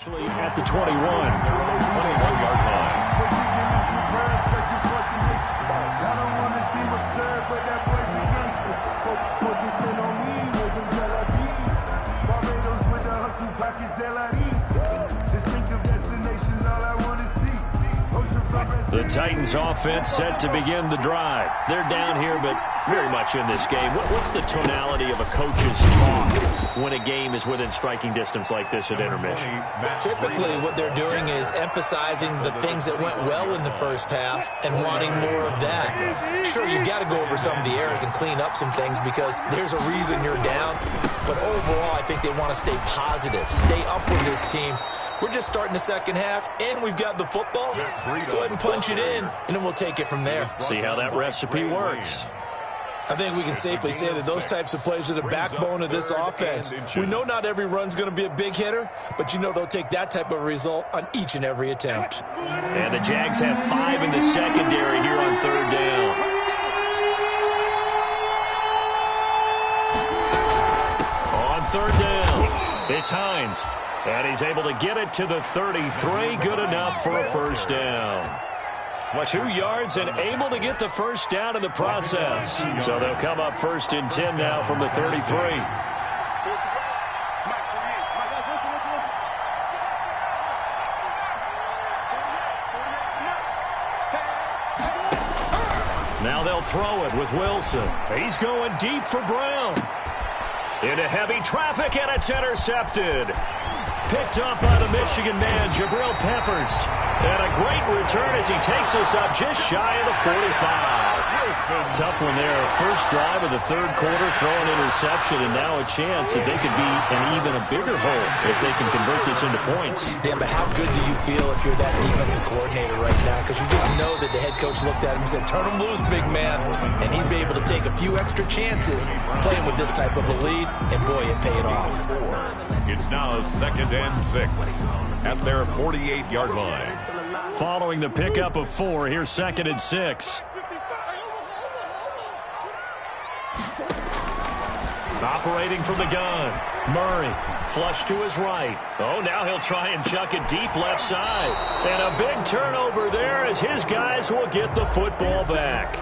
Actually at the 21-yard line. I don't want to seem absurd, but that boy's a gangster. Focusing on me, moving Barbados with the hustle pockets, LIDs. Distinctive destinations, all I want to see. The Titans offense set to begin the drive. They're down here, but very much in this game. What's the tonality of a coach's talk when a game is within striking distance like this at intermission? Typically, what they're doing is emphasizing the things that went well in the first half and wanting more of that. Sure, you've got to go over some of the errors and clean up some things because there's a reason you're down. But overall, I think they want to stay positive, stay up with this team. We're just starting the second half, and we've got the football. Let's go ahead and punch it in, and then we'll take it from there. See how that recipe works. I think we can safely say that those types of plays are the backbone of this offense. We know not every run's going to be a big hitter, but you know they'll take that type of result on each and every attempt. And the Jags have 5 in the secondary here on third down. On third down, it's Hines. And he's able to get it to the 33. Good enough for a first down. 2 yards and able to get the first down in the process. So they'll come up first and 10 now from the 33. Now they'll throw it with Wilson. He's going deep for Brown. Into heavy traffic, and it's intercepted. Picked up by the Michigan man, Jabril Peppers. And a great return as he takes us up just shy of the 45. Tough one there. First drive of the third quarter, throwing interception, and now a chance that they could be in even a bigger hole if they can convert this into points. Yeah, but how good do you feel if you're that defensive coordinator right now? Because you just know that the head coach looked at him and said, turn him loose, big man. And he'd be able to take a few extra chances playing with this type of a lead, and boy, it paid off. It's now 2nd and 6 at their 48-yard line. Following the pickup of 4, here's 2nd and 6. Operating from the gun, Murray, flush to his right. Oh, now he'll try and chuck it deep left side. And a big turnover there as his guys will get the football back.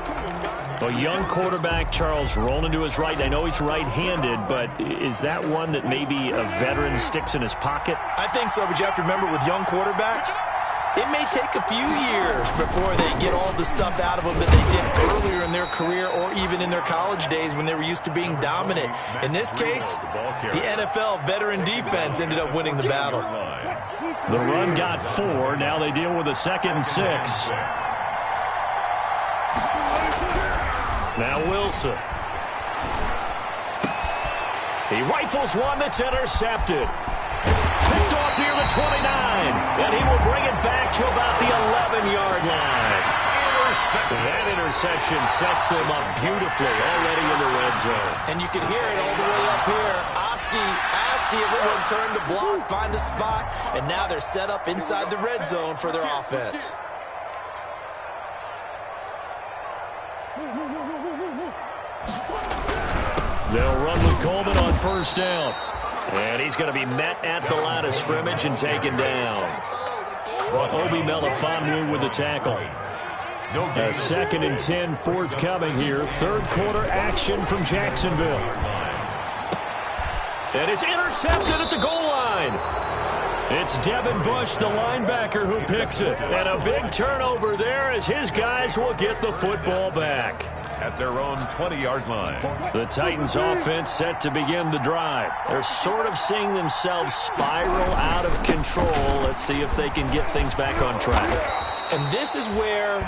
A young quarterback, Charles, rolling to his right. I know he's right-handed, but is that one that maybe a veteran sticks in his pocket? I think so, but you have to remember with young quarterbacks, it may take a few years before they get all the stuff out of them that they did earlier in their career or even in their college days when they were used to being dominant. In this case, the NFL veteran defense ended up winning the battle. The run got 4. Now they deal with a 2nd and 6. Now Wilson. He rifles one that's intercepted. Picked off near the 29, and he will bring it back to about the 11-yard line. That interception sets them up beautifully already in the red zone. And you can hear it all the way up here. Oski, everyone turned to block, find a spot, and now they're set up inside the red zone for their offense. They'll run with Coleman on first down. And he's going to be met at the line of scrimmage and taken down. Obi Melifonwu with the tackle. A 2nd and 10 forthcoming here. Third quarter action from Jacksonville. And it's intercepted at the goal line. It's Devin Bush, the linebacker, who picks it. And a big turnover there as his guys will get the football back. At their own 20-yard line. The Titans offense set to begin the drive. They're sort of seeing themselves spiral out of control. Let's see if they can get things back on track. And this is where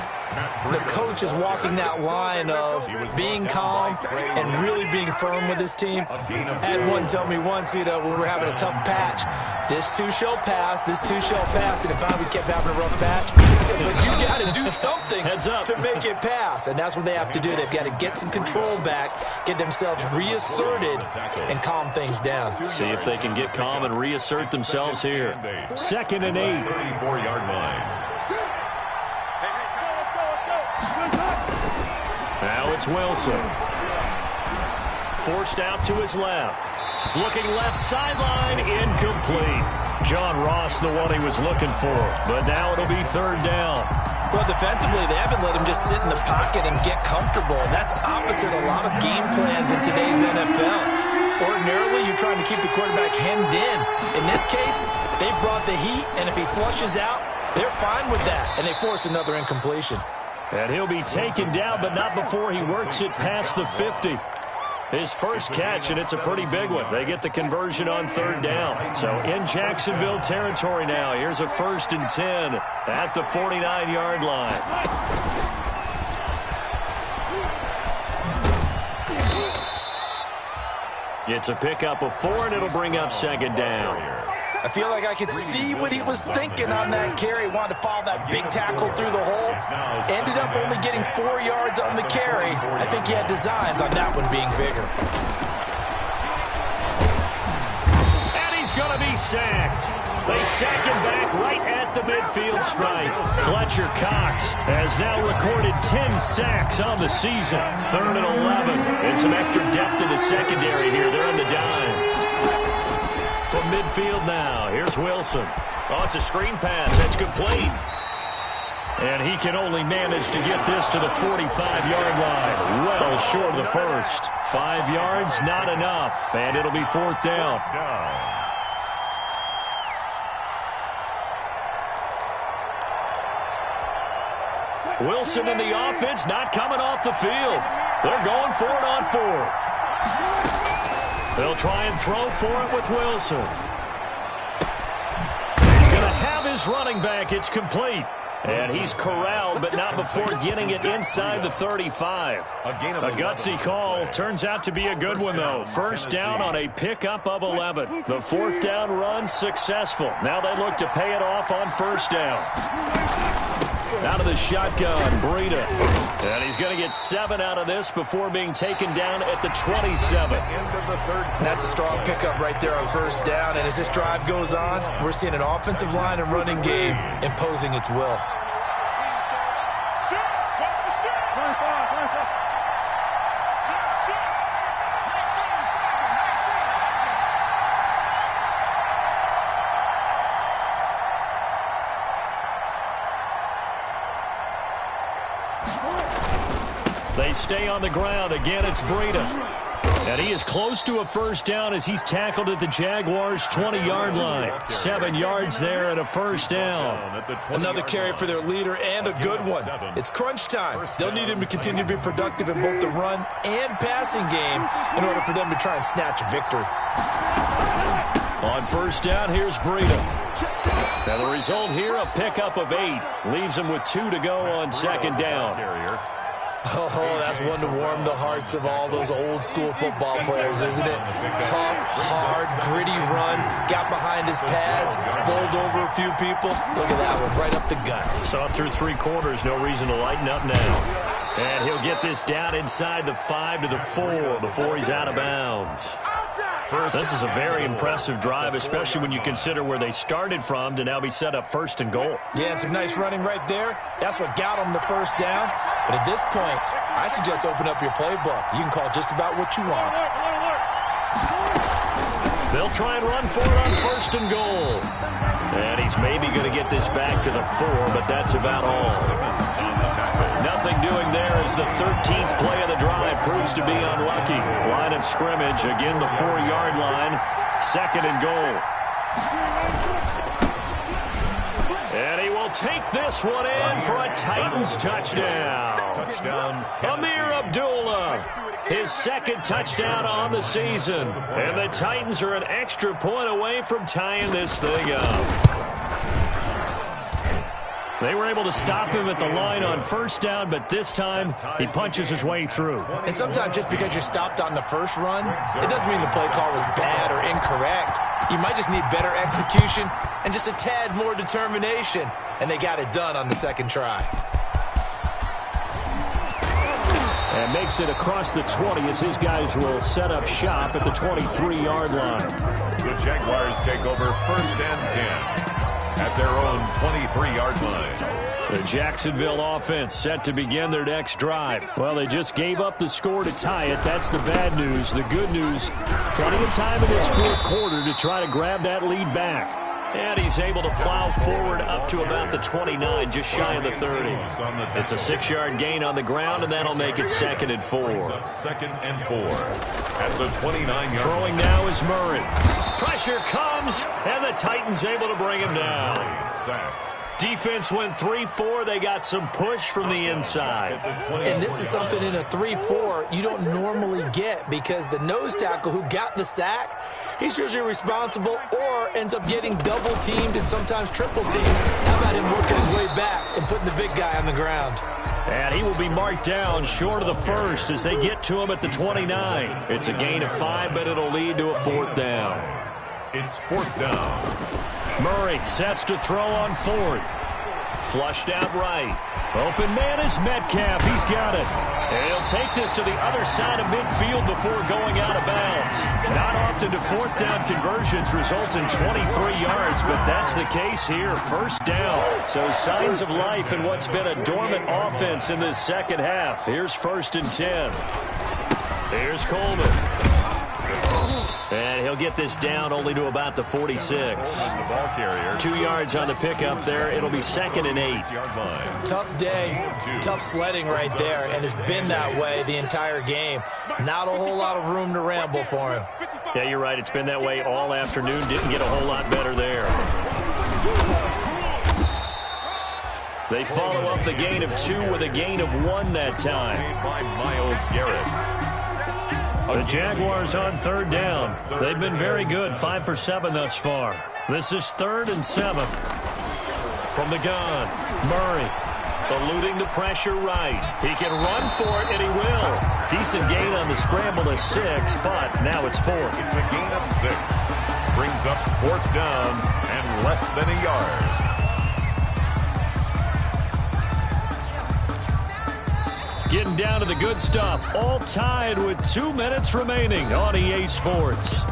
the coach is walking that line of being calm and really being firm with his team. Had one tell me once, when we were having a tough patch, this too shall pass, this too shall pass. And if we kept having a rough patch, he said, but you got to do something to make it pass. And that's what they have to do. They've got to get some control back, get themselves reasserted, and calm things down. See if they can get calm and reassert themselves here. 2nd and 8. 34-yard line. Now it's Wilson. Forced out to his left. Looking left sideline, incomplete. John Ross, the one he was looking for. But now it'll be third down. Well, defensively, they haven't let him just sit in the pocket and get comfortable. That's opposite a lot of game plans in today's NFL. Ordinarily, you're trying to keep the quarterback hemmed in. In this case, they brought the heat, and if he flushes out, they're fine with that, and they force another incompletion. And he'll be taken down, but not before he works it past the 50. His first catch, and it's a pretty big one. They get the conversion on third down. So in Jacksonville territory now. Here's a 1st and 10 at the 49-yard line. It's a pickup of 4, and it'll bring up second down. I feel like I could see what he was thinking on that carry. Wanted to follow that big tackle through the hole. Ended up only getting 4 yards on the carry. I think he had designs on that one being bigger. And he's going to be sacked. They sack him back right at the midfield stripe. Fletcher Cox has now recorded 10 sacks on the season. 3rd and 11. And some extra depth in the secondary here. They're in the dime. From midfield now, here's Wilson. Oh, it's a screen pass. That's complete. And he can only manage to get this to the 45-yard line. Well short of the first. 5 yards, not enough. And it'll be 4th down. Wilson in the offense, not coming off the field. They're going for it on 4th. They'll try and throw for it with Wilson. He's going to have his running back. It's complete. And he's corralled, but not before getting it inside the 35. A gutsy call. Turns out to be a good one, though. 1st down on a pickup of 11. The 4th down run successful. Now they look to pay it off on 1st down. Out of the shotgun, Breida. And he's going to get 7 out of this before being taken down at the 27. That's a strong pickup right there on 1st down. And as this drive goes on, we're seeing an offensive line and running game imposing its will. They stay on the ground. Again, it's Breida. And he is close to a 1st down as he's tackled at the Jaguars' 20-yard line. 7 yards there and a 1st down. Another carry for their leader and a good one. It's crunch time. They'll need him to continue to be productive in both the run and passing game in order for them to try and snatch a victory. On 1st down, here's Breida. Now the result here, a pickup of 8. Leaves him with 2 to go on 2nd down. Oh, that's one to warm the hearts of all those old-school football players, isn't it? Tough, hard, gritty run, got behind his pads, bowled over a few people. Look at that one, right up the gut. So through 3 quarters, no reason to lighten up now. And he'll get this down inside the 5 to the 4 before he's out of bounds. This is a very impressive drive, especially when you consider where they started from to now be set up 1st and goal. Yeah, and some nice running right there. That's what got them the 1st down. But at this point, I suggest open up your playbook. You can call just about what you want. They'll try and run for it on 1st and goal. And he's maybe going to get this back to the 4, but that's about all. Nothing doing there as the 13th play of the drive proves to be unlucky. Line of scrimmage, again the 4-yard line. 2nd and goal. And he will take this one in for a Titans touchdown. Amir Abdullah, his 2nd touchdown on the season. And the Titans are an extra point away from tying this thing up. They were able to stop him at the line on 1st down, but this time he punches his way through. And sometimes just because you're stopped on the first run, it doesn't mean the play call was bad or incorrect. You might just need better execution and just a tad more determination. And they got it done on the 2nd try. And makes it across the 20 as his guys will set up shop at the 23-yard line. The Jaguars take over 1st and 10. At their own 23-yard line. The Jacksonville offense set to begin their next drive. Well, they just gave up the score to tie it. That's the bad news. The good news, plenty of time in this 4th quarter to try to grab that lead back. And he's able to plow forward up to about the 29, just shy of the 30. It's a 6-yard gain on the ground, and that'll make it 2nd and 4. 2nd and 4 at the 29-yard. Throwing now is Murray. Pressure comes, and the Titans able to bring him down. Sacked. Defense went 3-4. They got some push from the inside. And this is something in a 3-4 you don't normally get, because the nose tackle who got the sack, he's usually responsible or ends up getting double-teamed and sometimes triple-teamed. How about him working his way back and putting the big guy on the ground? And he will be marked down short of the first as they get to him at the 29. It's a gain of 5, but it'll lead to a 4th down. It's 4th down. Murray sets to throw on 4th. Flushed out right. Open man is Metcalf. He's got it. And he'll take this to the other side of midfield before going out of bounds. Not often do 4th down conversions result in 23 yards, but that's the case here. 1st down. So signs of life in what's been a dormant offense in this second half. Here's 1st and 10. Here's Coleman. And he'll get this down only to about the 46. The ball carrier. 2 yards on the pickup there. It'll be 2nd and 8. Tough day, tough sledding right there, and it's been that way the entire game. Not a whole lot of room to ramble for him. Yeah, you're right. It's been that way all afternoon. Didn't get a whole lot better there. They follow up the gain of 2 with a gain of 1 that time. By Myles Garrett. The Jaguars on 3rd down. They've been very good, 5 for 7 thus far. This is 3rd and 7. From the gun, Murray eluding the pressure right. He can run for it, and he will. Decent gain on the scramble of 6, but now it's 4th. It's a gain of 6. Brings up 4th down and less than a yard. Getting down to the good stuff. All tied with 2 minutes remaining on EA Sports.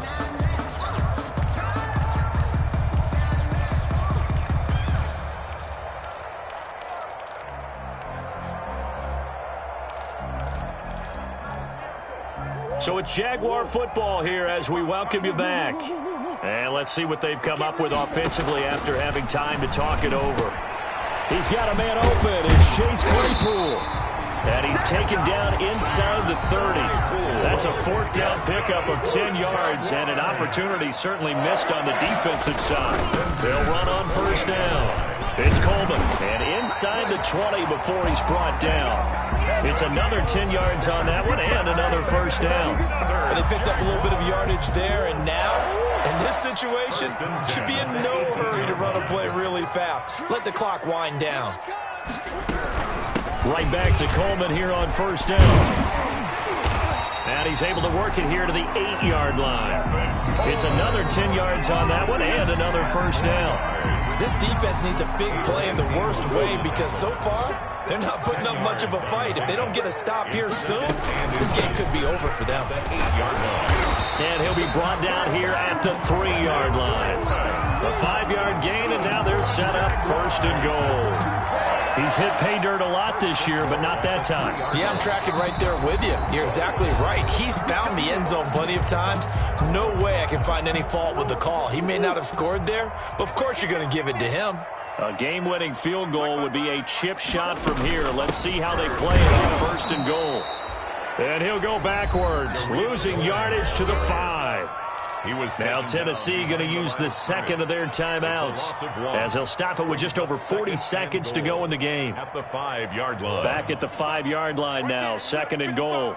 So it's Jaguar football here as we welcome you back. And let's see what they've come up with offensively after having time to talk it over. He's got a man open. It's Chase Claypool. And he's taken down inside the 30. That's a 4th down pickup of 10 yards, and an opportunity certainly missed on the defensive side. They'll run on 1st down. It's Coleman, and inside the 20 before he's brought down. It's another 10 yards on that one, and another 1st down. And they picked up a little bit of yardage there, and now, in this situation, should be in no hurry to run a play really fast. Let the clock wind down. Right back to Coleman here on 1st down. And he's able to work it here to the 8-yard line. It's another 10 yards on that one and another 1st down. This defense needs a big play in the worst way, because so far, they're not putting up much of a fight. If they don't get a stop here soon, this game could be over for them. And he'll be brought down here at the 3-yard line. A 5-yard gain, and now they're set up 1st and goal. He's hit pay dirt a lot this year, but not that time. Yeah, I'm tracking right there with you. You're exactly right. He's bound the end zone plenty of times. No way I can find any fault with the call. He may not have scored there, but of course you're going to give it to him. A game-winning field goal would be a chip shot from here. Let's see how they play it on 1st and goal. And he'll go backwards, losing yardage to the 5. Now Tennessee going to use the 2nd of their timeouts, as they'll stop it with just over 40 seconds to go in the game. At the 5-yard line. Back at the 5-yard line now, 2nd and goal.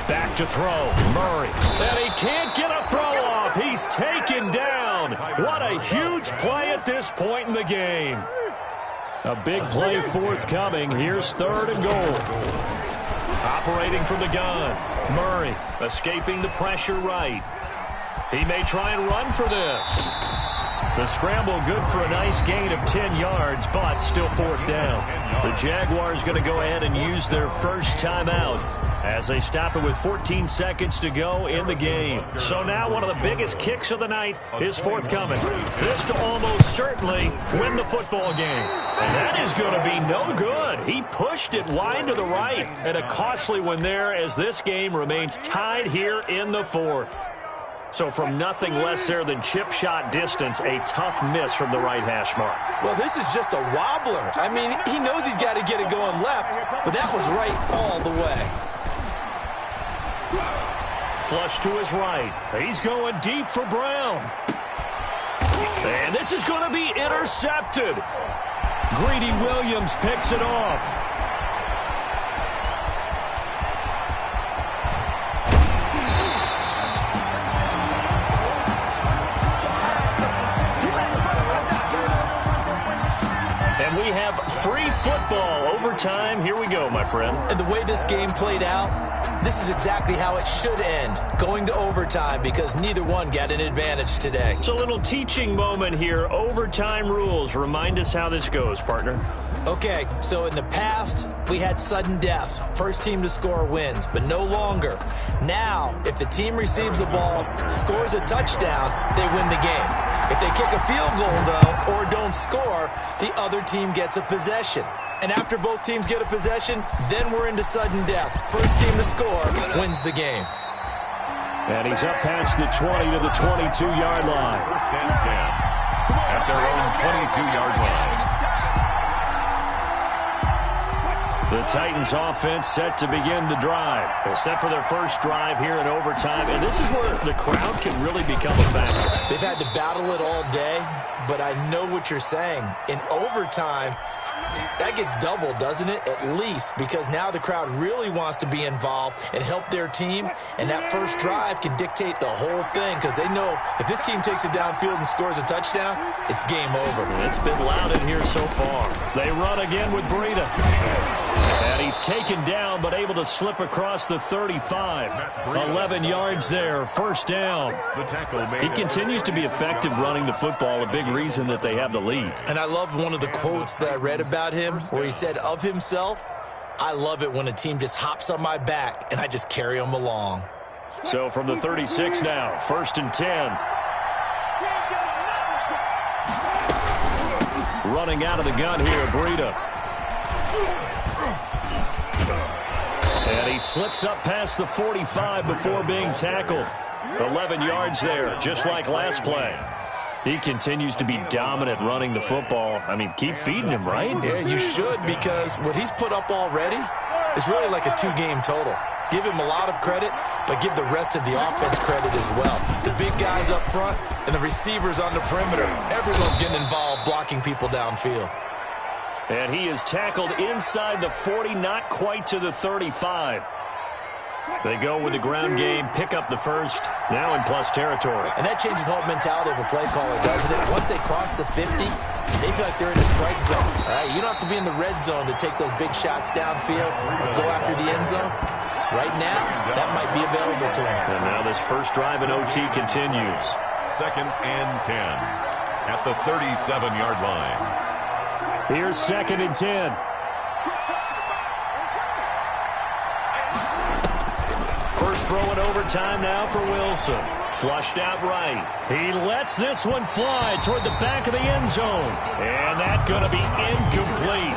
Back to throw, Murray. And he can't get a throw off. He's taken down. What a huge play at this point in the game. A big play forthcoming. Here's 3rd and goal. Operating from the gun. Murray escaping the pressure right. He may try and run for this. The scramble good for a nice gain of 10 yards, but still 4th down. The Jaguars going to go ahead and use their first timeout. as they stop it with 14 seconds to go in the game. So now one of the biggest kicks of the night is forthcoming. This to almost certainly win the football game. And that is going to be no good. He pushed it wide to the right. And a costly one there as this game remains tied here in the fourth. So from nothing less there than chip shot distance, a tough miss from the right hash mark. Well, this is just a wobbler. I mean, he knows he's got to get it going left, but that was right all the way. Flush to his right. He's going deep for Brown. And this is going to be intercepted. Greedy Williams picks it off. And we have free football overtime. Here we go, my friend. And the way this game played out, this is exactly how it should end, going to overtime, because neither one got an advantage today. It's a little teaching moment here. Overtime rules. Remind us how this goes, partner. Okay, so in the past, we had sudden death. First team to score wins, but no longer. Now, if the team receives the ball, scores a touchdown, they win the game. If they kick a field goal, though, or don't score, the other team gets a possession. And after both teams get a possession, then we're into sudden death. First team to score wins the game. And he's up past the 20 to the 22-yard line. First and 10 at their own 22-yard line. The Titans offense set to begin the drive. They're set for their first drive here in overtime, and this is where the crowd can really become a factor. They've had to battle it all day, but I know what you're saying. In overtime, that gets doubled, doesn't it? At least, because now the crowd really wants to be involved and help their team, and that first drive can dictate the whole thing, because they know if this team takes it downfield and scores a touchdown, it's game over. It's been loud in here so far. They run again with Breida. And he's taken down, but able to slip across the 35. 11 yards there, first down. He continues to be effective running the football, a big reason that they have the lead. And I love one of the quotes that I read about him, where he said of himself, "I love it when a team just hops on my back and I just carry them along." So from the 36 now, first and 10. Running out of the gun here, Breida. And he slips up past the 45 before being tackled. 11 yards there, just like last play. He continues to be dominant running the football. I mean, keep feeding him, right? Yeah, you should, because what he's put up already is really like a two-game total. Give him a lot of credit, but give the rest of the offense credit as well. The big guys up front and the receivers on the perimeter, everyone's getting involved blocking people downfield. And he is tackled inside the 40, not quite to the 35. They go with the ground game, pick up the first, now in plus territory. And that changes the whole mentality of a play caller, doesn't it? Once they cross the 50, they feel like they're in the strike zone. All right, you don't have to be in the red zone to take those big shots downfield or go after the end zone. Right now, that might be available to him. And now this first drive in OT continues. Second and 10 at the 37-yard line. Here's second and 10. First throw in overtime now for Wilson. Flushed out right. He lets this one fly toward the back of the end zone. And that's going to be incomplete.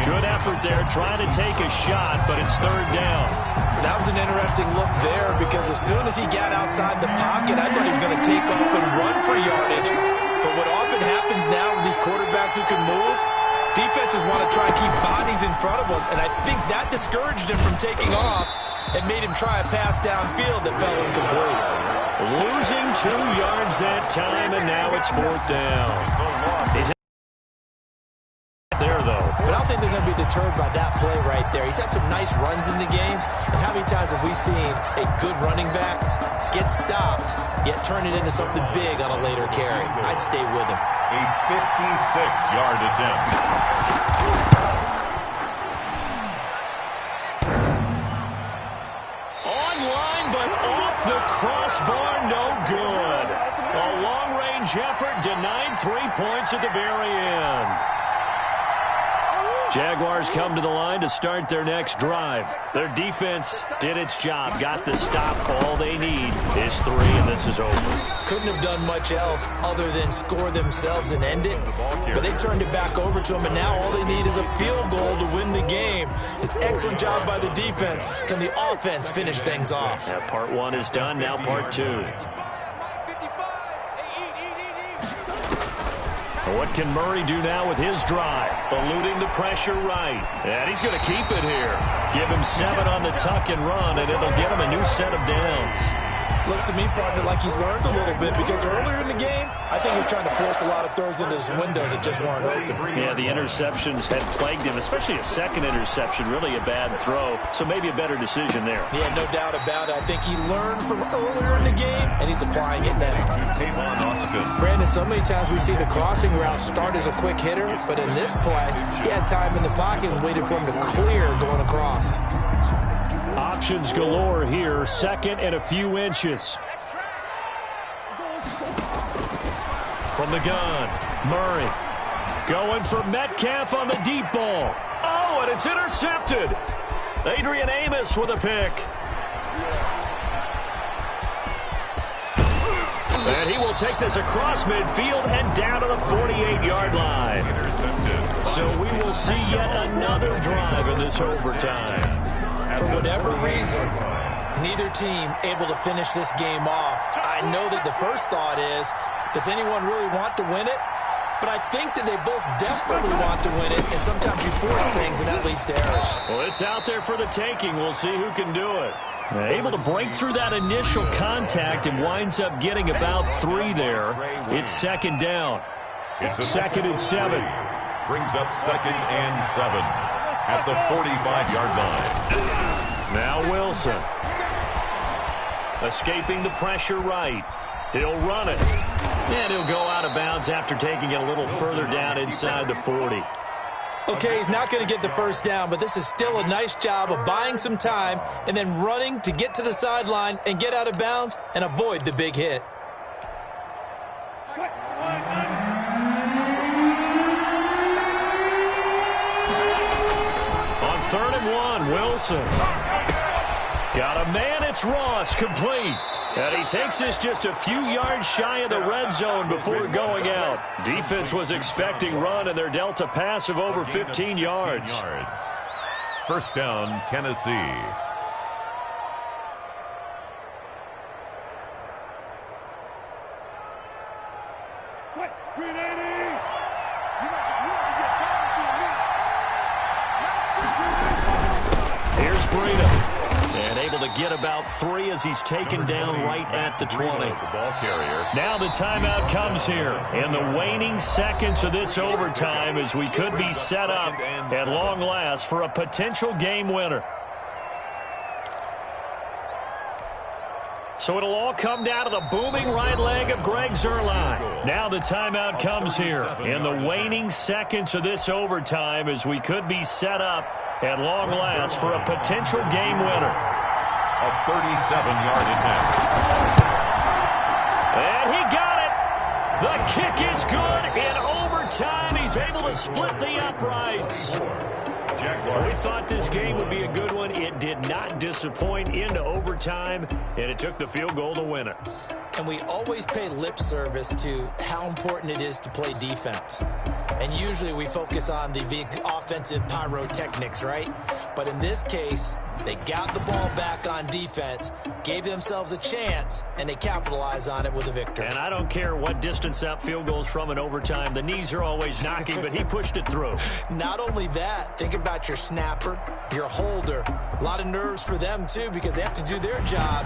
Good effort there trying to take a shot, but it's third down. That was an interesting look there, because as soon as he got outside the pocket, I thought he was going to take off and run for yardage. But what often happens now with these quarterbacks who can move, defenses want to try and keep bodies in front of them, and I think that discouraged him from taking off and made him try a pass downfield that fell incomplete. Losing 2 yards that time, and now it's fourth down. He's there, though. But I don't think they're going to be deterred by that play right there. He's had some nice runs in the game, and how many times have we seen a good running back get stopped, yet turn it into something big on a later carry? I'd stay with him. A 56-yard attempt. Online, but off the crossbar, no good. A long-range effort denied 3 points at the very end. Jaguars come to the line to start their next drive. Their defense did its job, got the stop. All they need is 3, and this is over. Couldn't have done much else other than score themselves and end it. But they turned it back over to them, and now all they need is a field goal to win the game. An excellent job by the defense. Can the offense finish things off? Yeah, part 1 is done, now part 2. What can Murray do now with his drive? Eluding the pressure right. And he's going to keep it here. Give him 7 on the tuck and run, and it'll get him a new set of downs. Looks to me, partner, like he's learned a little bit, because earlier in the game, I think he was trying to force a lot of throws into his windows that just weren't open. Yeah, the interceptions had plagued him, especially a second interception, really a bad throw, so maybe a better decision there. Yeah, no doubt about it. I think he learned from earlier in the game, and he's applying it now. Brandon, so many times we see the crossing route start as a quick hitter, but in this play, he had time in the pocket and waited for him to clear going across. Options galore here, 2nd and a few inches. From the gun, Murray going for Metcalf on the deep ball. Oh, and it's intercepted. Adrian Amos with a pick. And he will take this across midfield and down to the 48-yard line. So we will see yet another drive in this overtime. For whatever reason, neither team able to finish this game off. I know that the first thought is, does anyone really want to win it? But I think that they both desperately want to win it, and sometimes you force things, and that leads to errors. Well, it's out there for the taking. We'll see who can do it. Able to break through that initial contact and winds up getting about 3 there. It's 2nd down. It's 2nd and 7. Brings up 2nd and 7 at the 45-yard line. Now Wilson. Escaping the pressure right. He'll run it. And he'll go out of bounds after taking it a little further down inside the 40. Okay, he's not going to get the first down, but this is still a nice job of buying some time and then running to get to the sideline and get out of bounds and avoid the big hit. On 3rd and 1, Wilson. Got a man, it's Ross, complete. And he takes this just a few yards shy of the red zone before going out. Defense was expecting run, and they're dealt a pass of over 15 yards. First down, Tennessee. Here's Breida. And able to get about 3 as he's taken down right at the 20. Now the timeout comes here. In the waning seconds of this overtime, as we could be set up at long last for a potential game winner. So it'll all come down to the booming right leg of Greg Zuerlein. Now the timeout comes here. In the waning seconds of this overtime, as we could be set up at long last for a potential game winner. A 37-yard attempt. And he got it. The kick is good. In overtime, he's able to split the uprights. We thought this game would be a good one. It did not disappoint into overtime, and it took the field goal to win it. And we always pay lip service to how important it is to play defense. And usually we focus on the big offensive pyrotechnics, right? But in this case, they got the ball back on defense, gave themselves a chance, and they capitalized on it with a victory. And I don't care what distance that field goes from in overtime. The knees are always knocking, but he pushed it through. Not only that, think about your snapper, your holder. A lot of nerves for them, too, because they have to do their job.